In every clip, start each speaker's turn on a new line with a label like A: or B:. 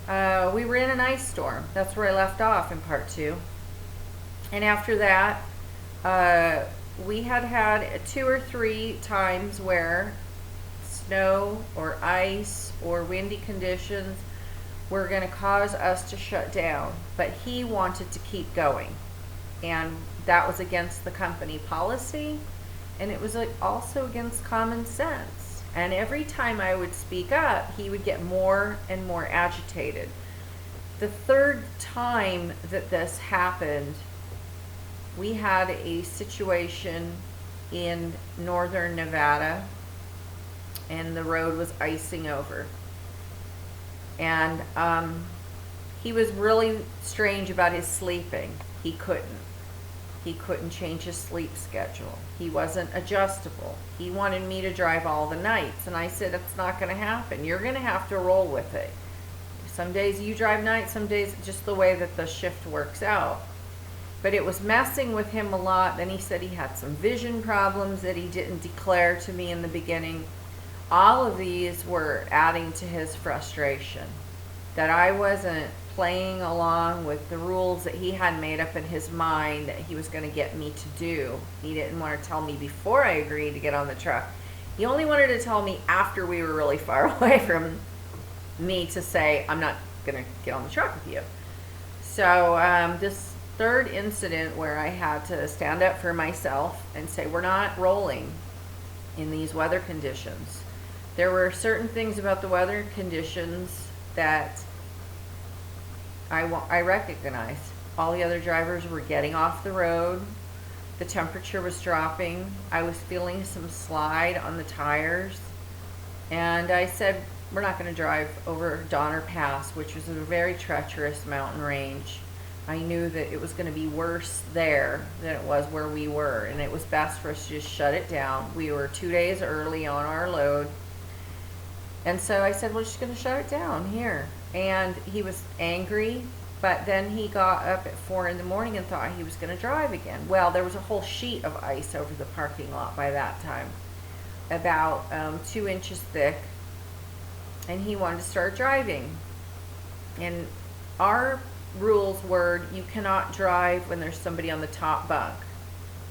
A: We were in an ice storm. That's where I left off in part two. And after that, uh, we had two or three times where snow or ice or windy conditions were going to cause us to shut down. But he wanted to keep going. And that was against the company policy. And it was also against common sense. And every time I would speak up, he would get more and more agitated. The third time that this happened, we had a situation in northern Nevada, and the road was icing over. And he was really strange about his sleeping. He couldn't change his sleep schedule. He wasn't adjustable. He wanted me to drive all the nights. And I said, it's not going to happen. You're going to have to roll with it. Some days you drive nights, some days just the way that the shift works out. But it was messing with him a lot. Then he said he had some vision problems that he didn't declare to me in the beginning. All of these were adding to his frustration. That I wasn't playing along with the rules that he had made up in his mind that he was going to get me to do. He didn't want to tell me before I agreed to get on the truck. He only wanted to tell me after we were really far away from me to say, I'm not going to get on the truck with you. So this third incident where I had to stand up for myself and say, we're not rolling in these weather conditions. There were certain things about the weather conditions that I recognized. All the other drivers were getting off the road. The temperature was dropping. I was feeling some slide on the tires. And I said, we're not going to drive over Donner Pass, which was a very treacherous mountain range. I knew that it was going to be worse there than it was where we were. And it was best for us to just shut it down. We were 2 days early on our load. And so I said, we're just going to shut it down here. And he was angry, but then he got up at 4 in the morning and thought he was going to drive again. Well, there was a whole sheet of ice over the parking lot by that time, about 2 inches thick, and he wanted to start driving. And our rules were you cannot drive when there's somebody on the top bunk,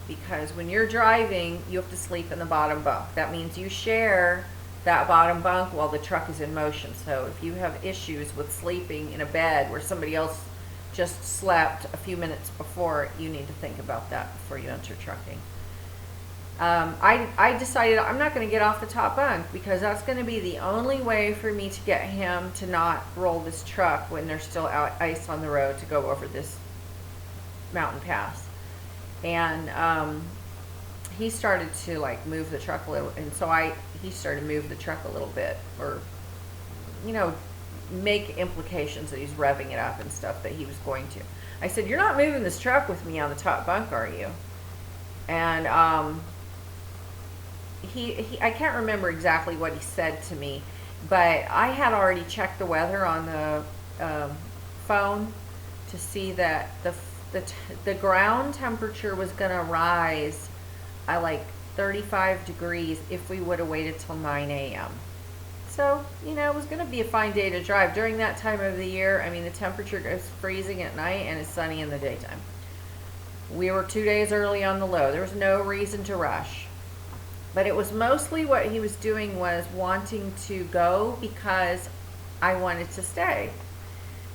A: because when you're driving, you have to sleep in the bottom bunk. That means you share that bottom bunk while the truck is in motion. So if you have issues with sleeping in a bed where somebody else just slept a few minutes before, you need to think about that before you enter trucking. I decided I'm not going to get off the top bunk because that's going to be the only way for me to get him to not roll this truck when there's still ice on the road to go over this mountain pass. And he started to like move the truck a little, and so he started to move the truck a little bit, or make implications that he's revving it up and stuff that he was going to. I said, you're not moving this truck with me on the top bunk, are you? And I can't remember exactly what he said to me, but I had already checked the weather on the phone to see that the ground temperature was going to rise at like 35 degrees if we would have waited till 9 a.m. So, it was going to be a fine day to drive. During that time of the year, I mean, the temperature goes freezing at night and it's sunny in the daytime. We were 2 days early on the load. There was no reason to rush. But it was mostly what he was doing was wanting to go because I wanted to stay.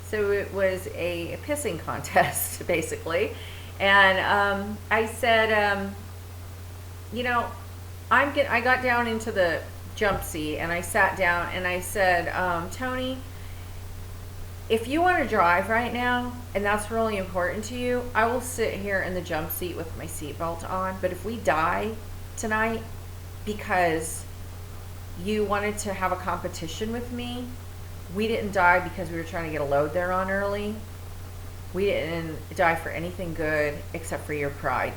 A: So it was a pissing contest, basically. And I said, I got down into the jump seat and I sat down and I said, Tony, if you want to drive right now and that's really important to you, I will sit here in the jump seat with my seatbelt on. But if we die tonight because you wanted to have a competition with me, we didn't die because we were trying to get a load there on early. We didn't die for anything good except for your pride.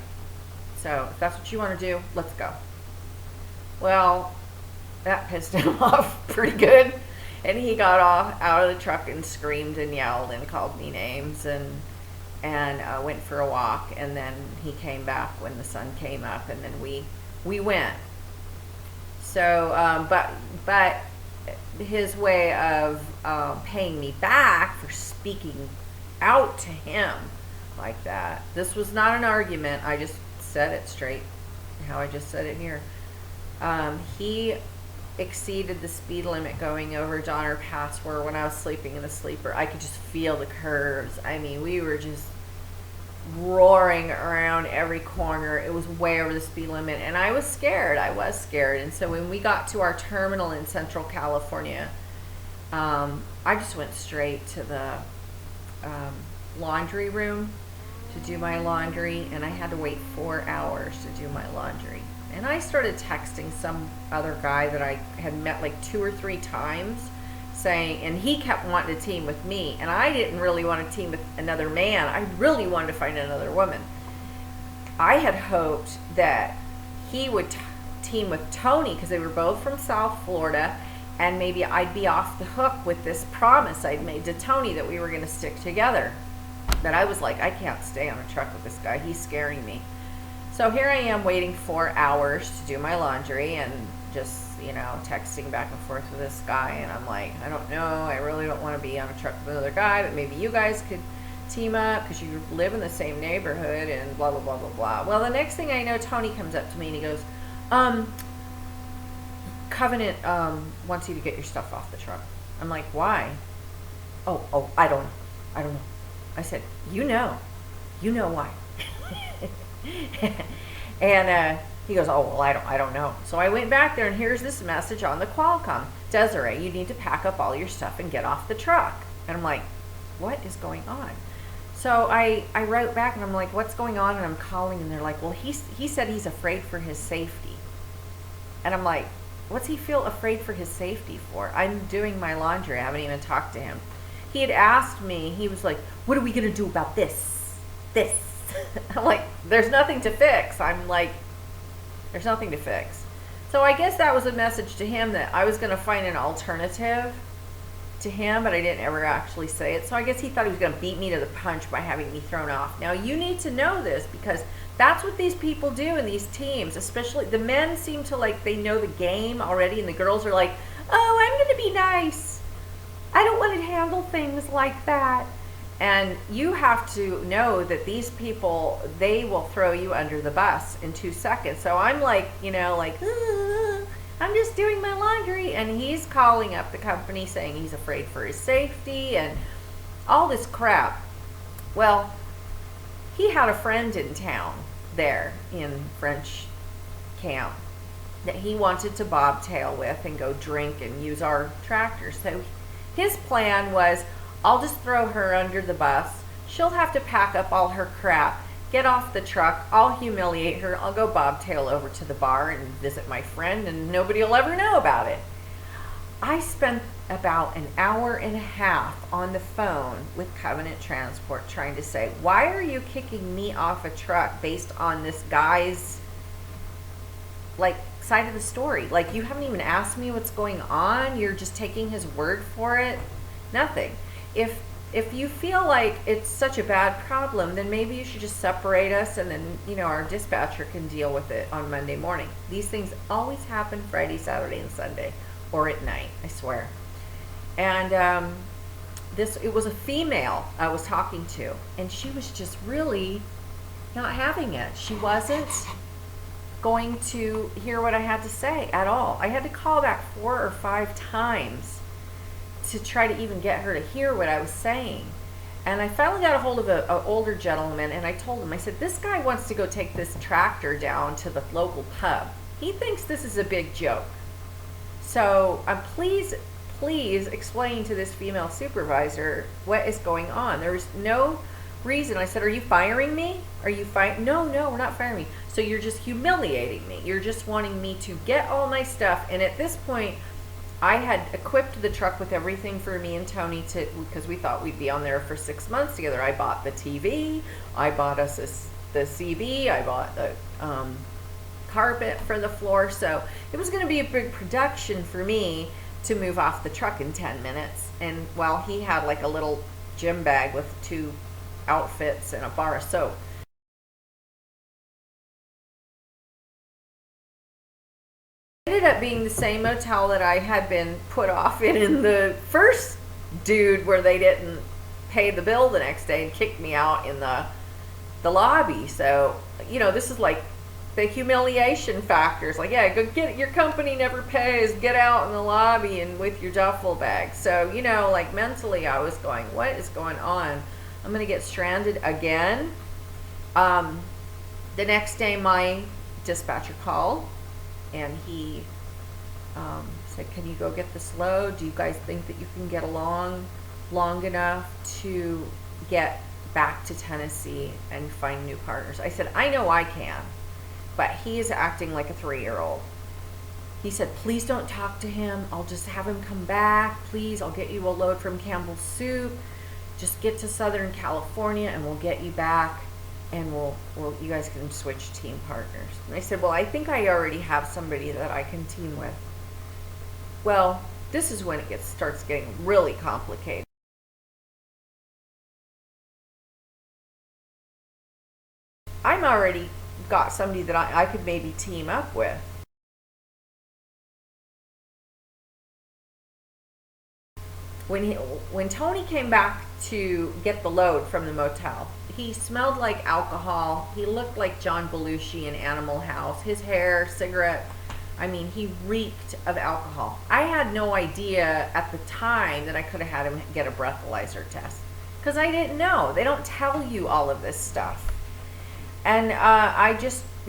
A: So if that's what you want to do, let's go. Well, that pissed him off pretty good. And he got out of the truck and screamed and yelled and called me names and went for a walk. And then he came back when the sun came up, and then we went. So, but his way of paying me back for speaking out to him like that. This was not an argument. I just said it straight, how I just said it here. He exceeded the speed limit going over Donner Pass, where when I was sleeping in the sleeper, I could just feel the curves. I mean, we were just roaring around every corner. It was way over the speed limit, and I was scared. And so when we got to our terminal in Central California, I just went straight to the laundry room to do my laundry, and I had to wait 4 hours to do my laundry. And I started texting some other guy that I had met like 2 or 3 times, saying, and he kept wanting to team with me, and I didn't really want to team with another man. I really wanted to find another woman. I had hoped that he would team with Tony, because they were both from South Florida, and maybe I'd be off the hook with this promise I'd made to Tony that we were going to stick together. But I was like, I can't stay on a truck with this guy. He's scaring me. So here I am waiting 4 hours to do my laundry, and just, texting back and forth with this guy. And I'm like, I don't know. I really don't want to be on a truck with another guy, but maybe you guys could team up because you live in the same neighborhood and blah, blah, blah, blah, blah. Well, the next thing I know, Tony comes up to me and he goes, Covenant wants you to get your stuff off the truck. I'm like, why? Oh, I don't know. I said, you know why. And he goes, oh, well, I don't know. So I went back there, and here's this message on the Qualcomm. Desiree, you need to pack up all your stuff and get off the truck. And I'm like, what is going on? So I wrote back, and I'm like, what's going on? And I'm calling, and they're like, well, he said he's afraid for his safety. And I'm like, what's he feel afraid for his safety for? I'm doing my laundry. I haven't even talked to him. He had asked me, he was like, what are we going to do about this? I'm like, there's nothing to fix. I'm like, there's nothing to fix. So I guess that was a message to him that I was going to find an alternative to him, but I didn't ever actually say it. So I guess he thought he was going to beat me to the punch by having me thrown off. Now, you need to know this, because that's what these people do in these teams. Especially the men seem to like, they know the game already, and the girls are like, oh, I'm going to be nice. I don't want to handle things like that. And you have to know that these people, they will throw you under the bus in 2 seconds. So I'm like, I'm just doing my laundry. And he's calling up the company saying he's afraid for his safety and all this crap. Well, he had a friend in town there in French Camp that he wanted to bobtail with and go drink and use our tractor. So his plan was, I'll just throw her under the bus. She'll have to pack up all her crap, get off the truck. I'll humiliate her. I'll go bobtail over to the bar and visit my friend, and nobody will ever know about it. I spent about an hour and a half on the phone with Covenant Transport trying to say, why are you kicking me off a truck based on this guy's side of the story? Like, you haven't even asked me what's going on. You're just taking his word for it. Nothing. If you feel like it's such a bad problem, then maybe you should just separate us, and then our dispatcher can deal with it on Monday morning. These things always happen Friday, Saturday, and Sunday, or at night, I swear. And it was a female I was talking to, and she was just really not having it. She wasn't going to hear what I had to say at all. I had to call back 4 or 5 times to try to even get her to hear what I was saying. And I finally got a hold of an older gentleman, and I told him, I said, this guy wants to go take this tractor down to the local pub. He thinks this is a big joke. So please explain to this female supervisor what is going on. There's no reason. I said, are you firing me? Are you No, we're not firing me. So you're just humiliating me. You're just wanting me to get all my stuff. And at this point, I had equipped the truck with everything for me and Tony because we thought we'd be on there for 6 months together. I bought the TV, I bought us the CB, I bought the carpet for the floor. So it was going to be a big production for me to move off the truck in 10 minutes. And while he had like a little gym bag with 2 outfits and a bar of soap. ended up being the same motel that I had been put off in the first dude, where they didn't pay the bill the next day and kicked me out in the lobby. So, this is like the humiliation factors. Like, yeah, go get it. Your company never pays. Get out in the lobby and with your duffel bag. So, like mentally I was going, what is going on? I'm going to get stranded again. The next day my dispatcher called, and he said, can you go get this load? Do you guys think that you can get along long enough to get back to Tennessee and find new partners? I said, I know I can, but he is acting like a 3-year-old. He said, please don't talk to him. I'll just have him come back. Please, I'll get you a load from Campbell's Soup. Just get to Southern California and we'll get you back, and you guys can switch team partners. And I said, well, I think I already have somebody that I can team with. Well, this is when it starts getting really complicated. I'm already got somebody that I could maybe team up with. When Tony came back to get the load from the motel, he smelled like alcohol. He looked like John Belushi in Animal House. His hair, cigarette, he reeked of alcohol. I had no idea at the time that I could have had him get a breathalyzer test, because I didn't know. They don't tell you all of this stuff. And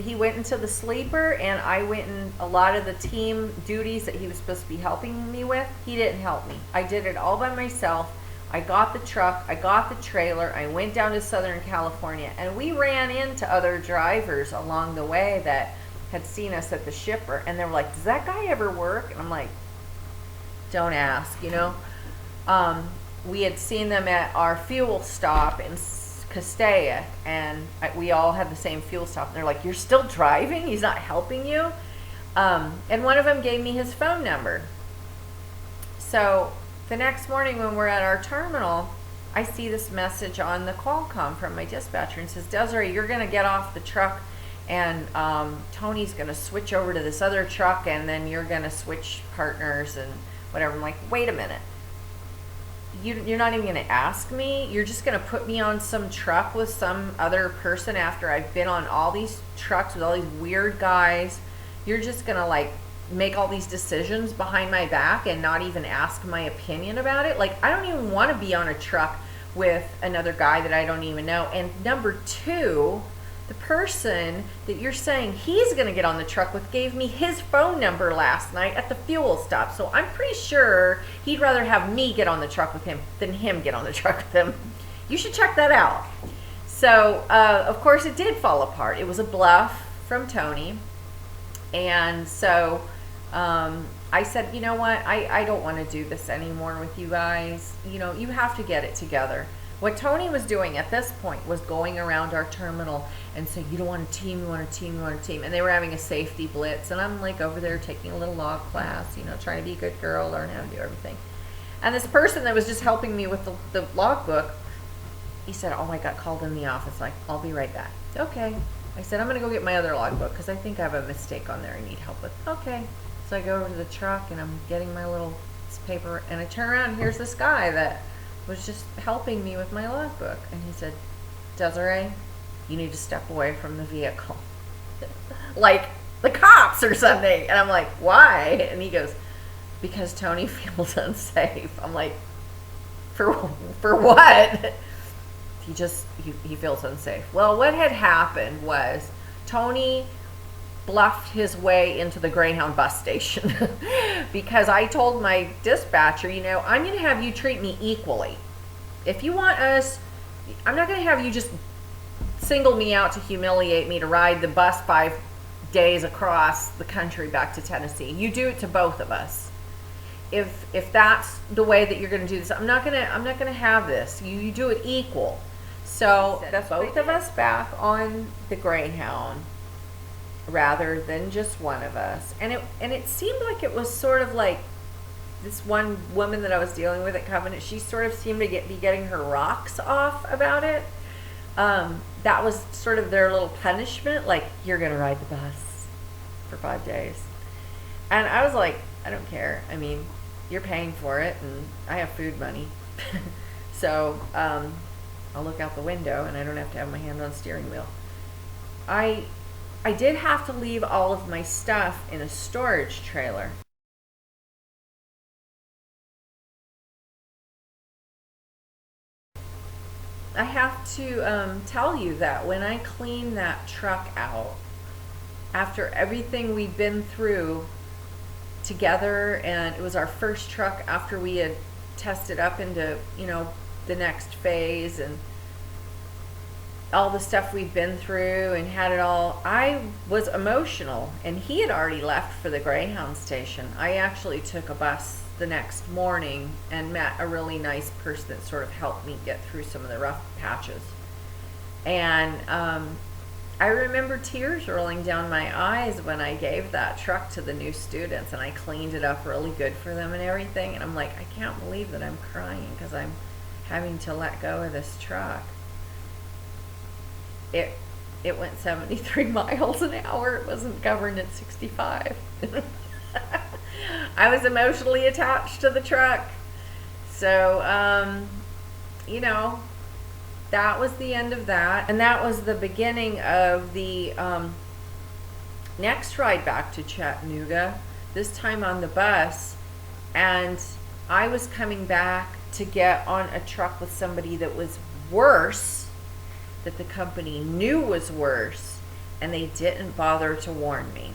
A: he went into the sleeper, and I went in a lot of the team duties that he was supposed to be helping me with. He didn't help me. I did it all by myself. I got the truck, I got the trailer, I went down to Southern California, and we ran into other drivers along the way that had seen us at the shipper, and they were like, does that guy ever work? And I'm like, don't ask, we had seen them at our fuel stop in Castaic, and we all had the same fuel stop, and they're like, you're still driving? He's not helping you? And one of them gave me his phone number. So the next morning when we're at our terminal, I see this message on the Qualcomm from my dispatcher, and says, Desiree, you're going to get off the truck, and Tony's going to switch over to this other truck, and then you're going to switch partners and whatever. I'm like, wait a minute. You're not even going to ask me? You're just going to put me on some truck with some other person after I've been on all these trucks with all these weird guys? You're just going to make all these decisions behind my back and not even ask my opinion about it? Like, I don't even want to be on a truck with another guy that I don't even know. And number two, the person that you're saying he's going to get on the truck with gave me his phone number last night at the fuel stop. So I'm pretty sure he'd rather have me get on the truck with him than him get on the truck with him. You should check that out. So, of course, it did fall apart. It was a bluff from Tony. And so I said, you know what? I don't want to do this anymore with you guys. You have to get it together. What Tony was doing at this point was going around our terminal and saying, you don't want a team, you want a team, you want a team. And they were having a safety blitz. And I'm over there taking a little log class, trying to be a good girl, learn how to do everything. And this person that was just helping me with the log book, he said, oh, I got called in the office. I'll be right back. Okay. I said, I'm going to go get my other log book because I think I have a mistake on there I need help with. Okay. So I go over to the truck and I'm getting my little paper, and I turn around and here's this guy that was just helping me with my logbook, and he said, Desiree, you need to step away from the vehicle. Like the cops or something. And I'm like, why? And he goes, because Tony feels unsafe. I'm like, for what? He feels unsafe. Well, what had happened was Tony bluffed his way into the Greyhound bus station because I told my dispatcher, I'm going to have you treat me equally. If you want us, I'm not going to have you just single me out to humiliate me to ride the bus 5 days across the country back to Tennessee. You do it to both of us. If that's the way that you're going to do this, I'm not going to have this. You do it equal. So that's both of us back on the Greyhound, rather than just one of us. And it seemed like it was sort of like this one woman that I was dealing with at Covenant, she sort of seemed to be getting her rocks off about it. That was sort of their little punishment, like, you're going to ride the bus for 5 days. And I was like, I don't care. I mean, you're paying for it, and I have food money. So I'll look out the window, and I don't have to have my hand on the steering wheel. I I did have to leave all of my stuff in a storage trailer. I have to tell you that when I cleaned that truck out, after everything we've been through together, and it was our first truck after we had tested up into, the next phase, and all the stuff we've been through and had it all, I was emotional. And he had already left for the Greyhound station. I actually took a bus the next morning and met a really nice person that sort of helped me get through some of the rough patches. And I remember tears rolling down my eyes when I gave that truck to the new students, and I cleaned it up really good for them and everything. And I'm like, I can't believe that I'm crying because I'm having to let go of this truck. It went 73 miles an hour. It wasn't governed at 65. I was emotionally attached to the truck. So, that was the end of that. And that was the beginning of the next ride back to Chattanooga, this time on the bus. And I was coming back to get on a truck with somebody that was worse, that the company knew was worse, and they didn't bother to warn me.